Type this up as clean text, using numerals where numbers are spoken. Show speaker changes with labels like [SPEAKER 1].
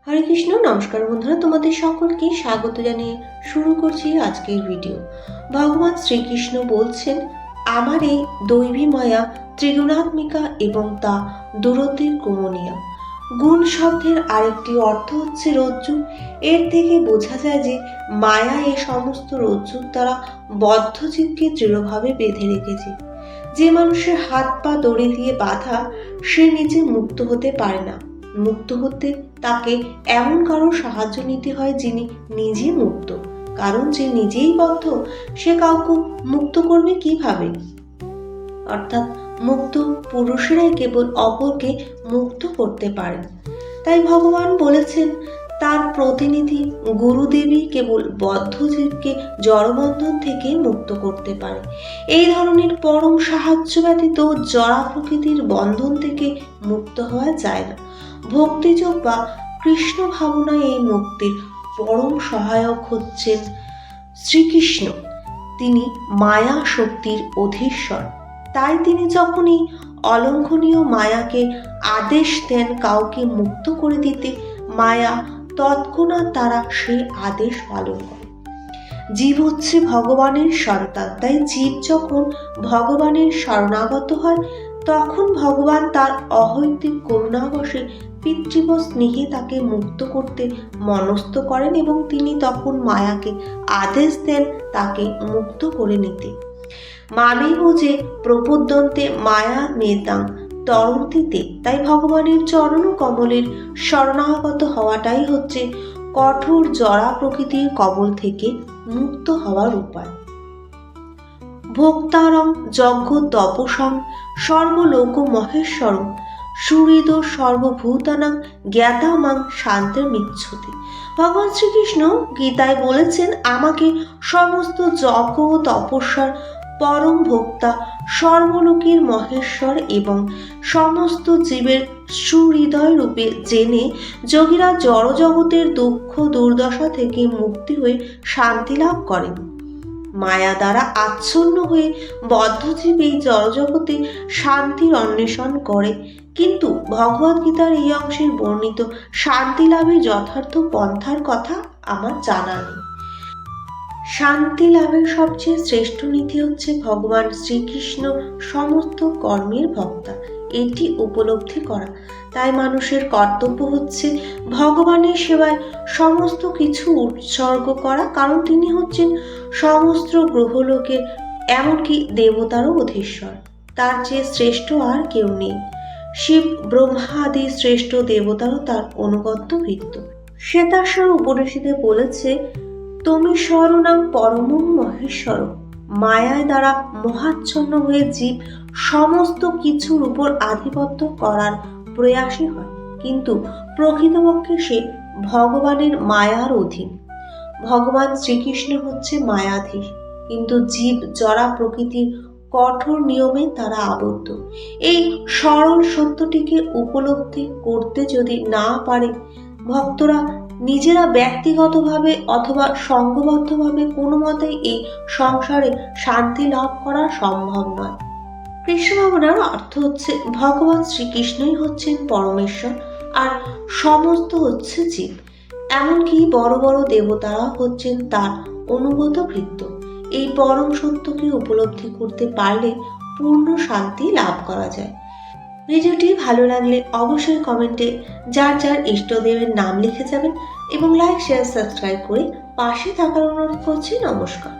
[SPEAKER 1] হরে কৃষ্ণ। নমস্কার বন্ধুরা, তোমাদের সকলকে স্বাগত জানিয়ে শুরু করছি আজকের ভিডিও। ভগবান শ্রীকৃষ্ণ বলছেন, আমার এই দৈবী মায়া ত্রিগুণাত্মিকা এবং তা দূরত্বের কমনীয়া। গুণ শব্দের আরেকটি অর্থ হচ্ছে রজ্জু। এর থেকে বোঝা যায় যে মায়া এই সমস্ত রজ্জুর দ্বারা বদ্ধ জীবকে দৃঢ়ভাবে বেঁধে রেখেছে। যে মানুষের হাত পা দড়ি দিয়ে বাঁধা, সে নিজে মুক্ত হতে পারে না। মুক্ত হতে তাকে এমন কারো সাহায্য নিতে হয় যিনি নিজে মুক্ত, কারণ যে নিজেই বদ্ধ সে কাউকে মুক্ত করবে কিভাবে? অর্থাৎ মুক্ত পুরুষেরাই কেবল অপরকে মুক্ত করতে পারেন। তাই ভগবান বলেছেন, তার প্রতিনিধি গুরুদেবী কেবল বদ্ধ জীবকে জড়বন্ধন থেকে মুক্ত করতে পারে। এই ধরনের পরম সাহায্য ব্যতীত জড়া প্রকৃতির বন্ধন থেকে মুক্ত হওয়া যায় না। ভক্তিযোগ বা কৃষ্ণ ভাবনায় এই মুক্তির পরম সহায়ক হচ্ছেন শ্রীকৃষ্ণ। তিনি মায়া শক্তির অধীশ্বর। তাই তিনি যখনই অলঙ্ঘনীয় মায়াকে আদেশ দেন কাউকে মুক্ত করে দিতে, মায়া তৎক্ষণাৎ তারা সেই আদেশ পালন করে। জীব হচ্ছে ভগবানের সন্তান, তাই জীব যখন ভগবানের শরণাগত হয় তখন ভগবান তার অহৈতুক করুণাবশে পিতৃব স্নেহে তাকে মুক্ত করতে মনস্থ করেন এবং তিনি তখন মায়াকে আদেশ দেন তাকে মুক্ত করে নিতে। মানেব যে প্রপদ্যন্তে মায়া নেতাং তরন্তিতে। তাই ভগবানের চরণ কমলের শরণাগত হওয়াটাই হচ্ছে কঠোর জড়া প্রকৃতির কবল থেকে মুক্ত হওয়ার উপায়। ভোক্তারং যজ্ঞ তপসং সর্বলোক মহেশ্বরং সুহৃদ সর্বভূতানাং জ্ঞাতামাং শান্তের মিচ্ছতি। ভগবান শ্রীকৃষ্ণ গীতায় বলেছেন, আমাকে সমস্ত যজ্ঞ ও তপস্যার পরম ভোক্তা, সর্বলোকের মহেশ্বর এবং সমস্ত জীবের সুহৃদয় রূপে জেনে যোগীরা জড়জগতের দুঃখ দুর্দশা থেকে মুক্তি হয়ে শান্তি লাভ করেন। মায়া দ্বারা আচ্ছন্ন হয়ে বদ্ধজীব এই জড়জগতে শান্তির অন্বেষণ করে, কিন্তু ভগবদ্গীতার এই অংশের বর্ণিত শান্তি লাভের যথার্থ পন্থার কথা আমার জানা নেই। শান্তি লাভের সবচেয়ে শ্রেষ্ঠ নীতি হচ্ছে ভগবান শ্রীকৃষ্ণ সমস্ত কর্মের ভক্তা, এটি উপলব্ধি করা। তাই মানুষের কর্তব্য হচ্ছে ভগবানের সেবায় সমস্ত কিছু উৎসর্গ করা, কারণ তিনি হচ্ছেন সমস্ত গ্রহলোকের এমনকি দেবতারও অধীশ্বর। তার চেয়ে শ্রেষ্ঠ আর কেউ নেই। শিব ব্রহ্মা আদি শ্রেষ্ঠ দেবতারও তার অনুগত্য ভৃত্য। শ্বেতাশ্বর উপনিষদে বলেছে, তুমি শরণাং পরমং মহেশ্বর। মায়ায় দ্বারা মোহাচ্ছন্ন হয়ে জীব সমস্ত কিছুর উপর আধিপত্য করার প্রয়াসী হয়, কিন্তু প্রকৃতপক্ষে সে ভগবানের মায়ার অধীন। ভগবান শ্রীকৃষ্ণ হচ্ছে মায়াধীশ, কিন্তু জীব জড়া প্রকৃতির কঠোর নিয়মে তারা আবদ্ধ। এই সরল সত্যটিকে উপলব্ধি করতে যদি না পারে ভক্তরা নিজেরা ব্যক্তিগতভাবে অথবা সংঘবদ্ধভাবে কোনো মতেই এই সংসারে শান্তি লাভ করা সম্ভব নয়। কৃষ্ণ ভাবনার অর্থ হচ্ছে ভগবান শ্রীকৃষ্ণই হচ্ছেন পরমেশ্বর আর সমস্ত হচ্ছে জীব, এমনকি বড় বড় দেবতারা হচ্ছেন তার অনুগত ভৃত্য। এই পরম সত্যকে উপলব্ধি করতে পারলে পূর্ণ শান্তি লাভ করা যায়। ভিডিওটি ভালো লাগলে অবশ্যই কমেন্টে যার যার ইষ্টদেবের নাম লিখে যাবেন এবং লাইক শেয়ার সাবস্ক্রাইব করে পাশে থাকার অনুরোধ করছি। নমস্কার।